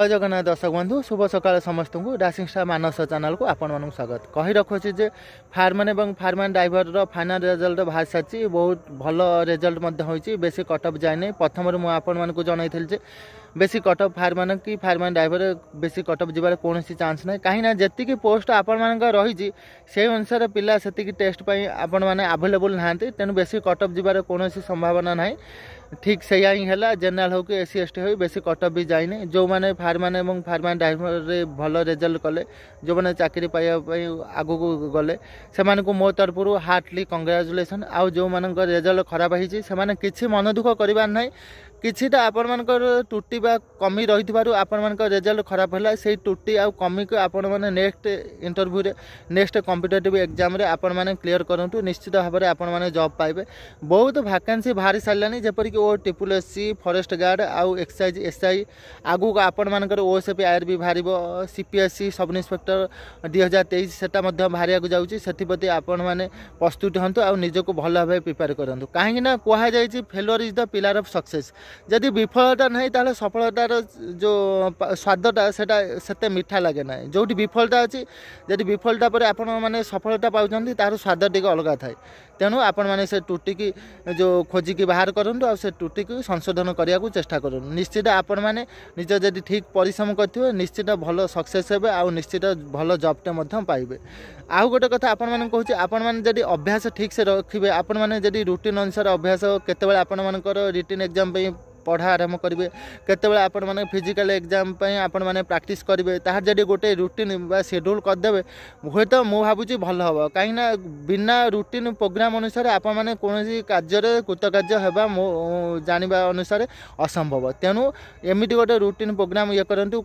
जय जगन्नाथ दर्शक बंधु शुभ सकाल समस्त को डासिंग स्टार मानस चैनल को आपण मानक स्वागत कही रखुची जे फार्मन और फार्मन ड्राइवर फाइनाल रिजल्ट बाहर सारी बहुत भल रिजल्ट होती बेसी कटअप जाए नहीं प्रथम मुझे जनई जे बेसी कटअप फार्मन कि फार्मन ड्राइवर बेसी कटअप जीवार कौन चान्स ना कहीं जी पोस्ट आपण मान रही से अनुसार पिला से टेस्ट आपण मैंने आभेलेबुल ना तेणु बेसी कटअप जीवार कौन संभावना ना ठीक से ही है जेनराल हो कि एसी एसटी हो बेसी कटअप भी जाए जो मैंने फार्मन और फार्मन ड्राइवर भल रिजल्ट कले जो मैंने चाकरी पाइबा आगू को गले से मो तरफ हार्टली कंग्राचुलेसन आउ जो मान रिजल्ट खराब होती से किसी मन दुख करार ना किछिटा आपण मानकर टुटी बा कमी रही आपण मान रिजल्ट खराब है से टुटी आ कमी को आपण मैंने नेक्स्ट इंटरव्यू रे नेक्स्ट कॉम्पिटिटिव एग्जाम रे आपण मैंने क्लीयर करूँ निश्चित भाव में आपण मैंने जॉब पाइबे बहुत वैकेंसी बाहरी सारानी जपरिक ओ TSSC फॉरेस्ट गार्ड आउ एक्साइज SI आगू आपण मानकर OSP IRB बाहर CPSC सब इंस्पेक्टर 2023 सेटा बाहर जाऊँगी से आपण मैंने प्रस्तुत हूँ आ निजक भल भाव प्रिपेयर करूँ कहीं कहुई failure is the pillar of success जदि विफलता नहीं ताले सफलतार जो स्वादटा से मीठा लगे ना जो विफलता अच्छी जदि विफलता पर आपण मैंने सफलता पाँच तार स्वाद टी अलग थाए तेणु आपण मैंने से टुटी की जो खोजिकी बाहर करूँ आ से टुटी की संशोधन करने को चेष्टा करूँ निश्चित आपण मैंने निज जदि ठीक परिश्रम करेंगे निश्चित भल सक्सेस हे आ निश्चित भल जॉबटे पाइबे आउ गोटे कथा आपण मैंने कहूँ आपण मैंने जदि अभ्यास ठीक से रखिए आपण मैंने जदि रूटीन अनुसार अभ्यास केतेबेले आपण मानकर रिटन एग्जाम पढ़ा आरंभ करेंगे केतेबेले आपण माने फिजिकल एग्जाम आपण माने प्रैक्टिस करेंगे ताहार जदि गोटे रूटीन बा शेड्यूल करदे हुए तो मुझे भावुँ भल हम कहीं बिना रूटीन प्रोग्राम अनुसार आपण माने कौन कार्य कृतकार्य होगा मो जाना अनुसार असंभव तेणु एमती गोटे रूटीन प्रोग्राम ये करूँ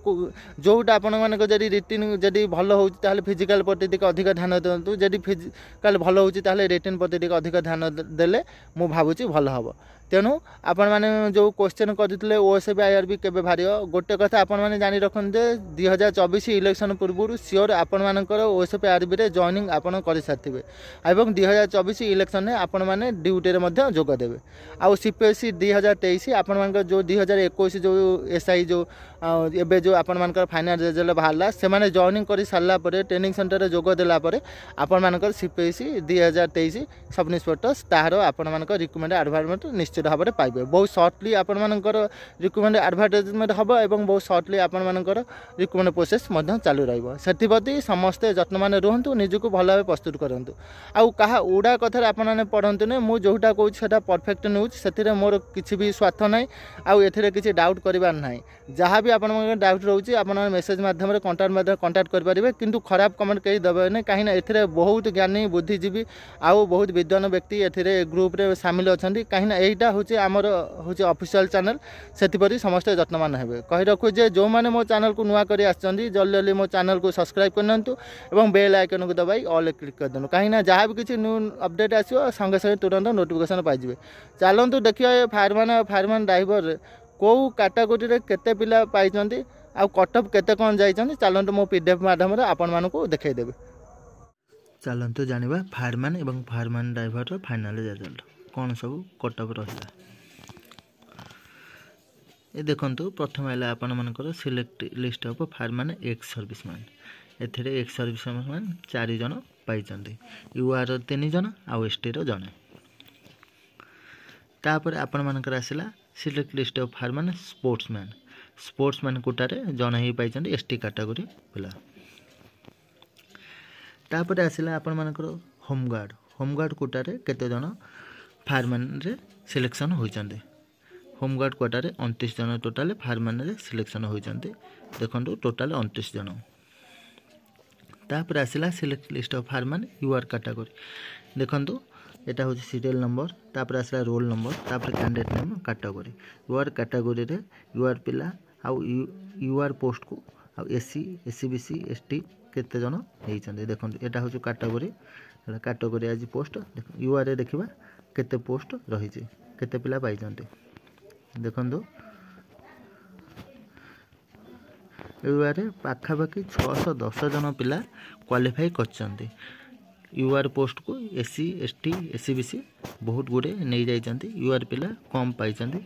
जोटा आपण मानक जदि रिटिन जदि भल हो फिजिकल प्रति अधिक ध्यान दिंतु जदि फिजिकल भल हो रिटिन प्रति अधिक ध्यान देले मु भावुँ भल हम तेणु आपण मैंने जो क्वेश्चन करते OSP IRB केबे बाहर गोटे कथा आपण मैंने जानी रखते 2024 इलेक्शन पूर्व सियोर आपण मानकर OSP IRB रे जॉइनिंग आपण कर सारी एवं 2024 इलेक्शन में आपण मैंने ड्यूटी रे जोग देवे आउ CPSC 2023 आपण मानकर जो 2021 जो SI जो एबे जो आपण मानकर फाइनल रिजल्ट बाहरला से माने जॉइनिंग कर सारा ट्रेनिंग सेंटर जोग देला आपण मानकर CPSC 2023 सब इंस्पेक्टर तार आपण मानकर रिकमेंड एडवर्टाइजमेंट निश्चित भाव में पाइबे बहुत सर्टली आपण मानकर रिकमेंड एडवर्टाइजमेंट हम और बहुत सर्टली आपण मानकर रिकमेंड प्रोसेस चालू रहिबो सेथिप्रति समस्ते जत्नमान रुहंतु निजको भल भाव प्रस्तुत करंतु आउ कहा उड़ा कथा आपण माने पढ़ंतु ने मु जोटा कहूँ सेटा परफेक्ट न्यूज से मोर किसी भी स्वार्थ ना आउ एथिरे किसी डाउट करिबार नाही जहाँ भी आपण माने डाउट रहउची आपण मेसेज माध्यम कांटेक्ट कर पारिबे किंतु खराब कमेंट कहीं देबे नै कहीं ना एथिरे बहुत ज्ञानी बुद्धिजीवी आउ बहुत विद्वान व्यक्ति एथिरे ग्रुप रे शामिल अछंती कहीं ना एटा होची आमर होची ऑफिशियल चैनल सेथिपरि समस्त जत्नमान हेबे कहि रखु जे जो माने मो चैनल को नुआ करी आछंती जल्दी जल्दी मो चैनल को सब्सक्राइब करनंतु एवं बेल आइकन को दबाई ऑल क्लिक कर देनु कहीं ना जहाँ भी किसी न्यू अपडेट आसियो संगे संगे तुरंत नोटिफिकेशन पाइबे चलंतु देखिए फार्मन ड्राइवर कौ कैटेगोरी रे केते पिला पाइचंती आ कटअप केते कोन जाइचंती चलंतु मो PDF माध्यम रे आपण मानको देखाई देबे चलंतु जानिबा फार्मन एवं फार्मन ड्राइवर रो फाइनल रिजल्ट कौन सब कटअप रहा ये देखंतु प्रथम है आपण मानकर select list of firemen ex serviceman एथिरे एक्स सर्विसमैन 4 जन पाइचंती UR 3 जन आउ ST रो जने तापर आपण मानकर आसिला select list of फार्मन sportsman Kotare जन ही पाइचंती ST कैटेगरी पिला तापर आसिला आपण मानकर होमगार्ड कोटारे केते जन फार्मन रे सिलेक्शन होइचंते होमगार्ड कोटारे 29 जन टोटाल फार्मन रे सिलेक्शन होइचंते देखंतु टोटाल 29 जन तापर आसिला select list of firemen UR category देखंतु एटा होची सीरियल नंबर तापर आसिला रोल नंबर तापर candidate name category UR category रे UR पिला आउ UR पोस्ट को आउ SC SCBC ST केते जन हेइचंते देखंतु एटा होची कैटेगरी आज पोस्ट UR रे देखिबा केते पोस्ट रही केते पिला पाइचंते देखंतु UR रे पाखापाखि 610 जन पिला क्वालिफाई करचंते UR पोस्ट को SC ST SCBC बहुत गुड़े नहीं जाइचंते UR पिला कम पाइचंते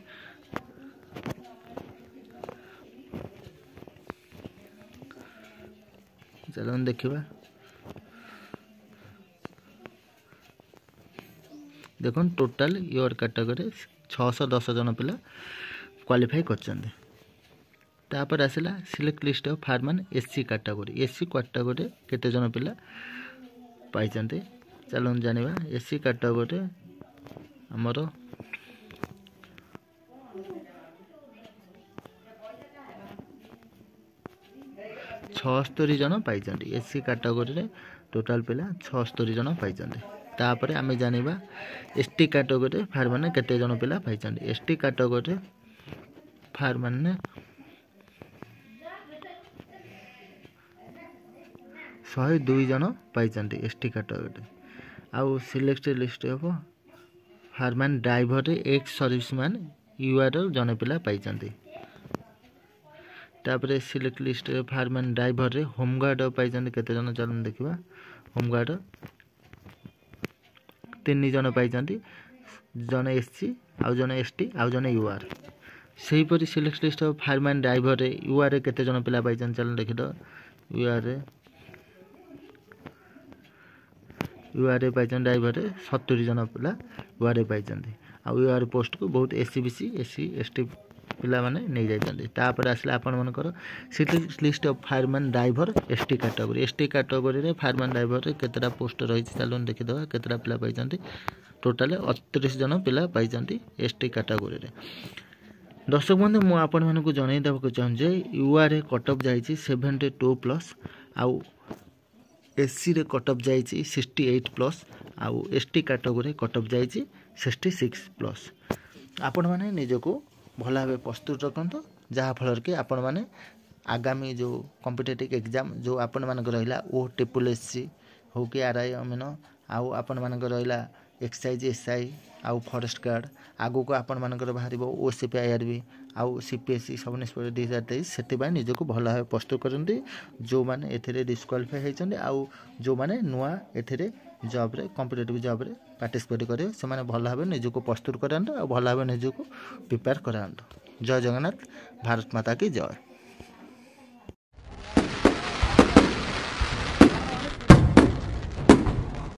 चलो देखा देख टोटाल योर कैटेगरी 610 जन पिला क्वालिफाई कर आसला select list of firemen SC category केते जन पिला पाई चलो जानिबा एससी कैटेगरी हमर 76 जन पाई एससी कैटेगरी टोटाल पिला 76 जन पाई तापर आम जानिबा एसटी कैटेगरी फार्मन केते जन पिला पाई एसटी कैटेगरी फार्मन 102 जन पाई एसटी कैटेगरी आउ select list of firemen driver ex serviceman UR जन पिला पाई तापर select list firemen driver home guard पाई केते जन चलन देखा होमगार्ड 3 जन पाई जन एससी आउ जन एसटी आउ जन यूआर सेहीपरि select list of firemen driver UR केते जन पिला पाई चलन देखिद यूआर पाई ड्राइवर 70 जन पिला यूआर पाई आउ यूआर पोस्ट को बहुत एससी बीसी एससी एसटी पिला माने नहीं जाइछन्ती तापर आसला आपण मनकर select list of firemen driver ST category रे फार्मन ड्राइवर रे केतरा पोस्ट रही चलो देखि दवा केतरा पिला पाई टोटाल 38 जन पिला पाई एसटी कैटेगरी रे दर्शक बंधु मु आपण मानकु जणाई देबा चाहूँ जे यूआर कटअप जाइछि 72 प्लस आउ एससी रे कटअप जाइछि 68 प्लस आउ एसटी कैटेगरी कटअप जाइछि 66 प्लस आपण माने निजको भल भाव प्रस्तुत रखु जहाँफल कि आपण मैंने आगामी जो कॉम्पिटिटिव एग्जाम जो आपण मानक रहा ओ ट्रिपल एससी हो कि आरआई अमीन आउ आपण मानक रहा एक्साइज एसआई आउ फॉरेस्ट गार्ड आगु को आपण मानकर बाहर ओसीपीआईआरबी आउ सीपीएससी सब निष्पत्ति 2023 से निजको भल भाव प्रस्तुत करते जो मैंने एथिरे डिस्क्वालिफाई होती आउ जो मैंने नुआ एथिरे जॉब रे कॉम्पिटिटिव जॉब रे पार्टिसिपेट करे से माने भल भाव निजको प्रस्तुत करांत और भल भाव निजको प्रिपेयर करांत। जय जगन्नाथ, भारत माता की जय।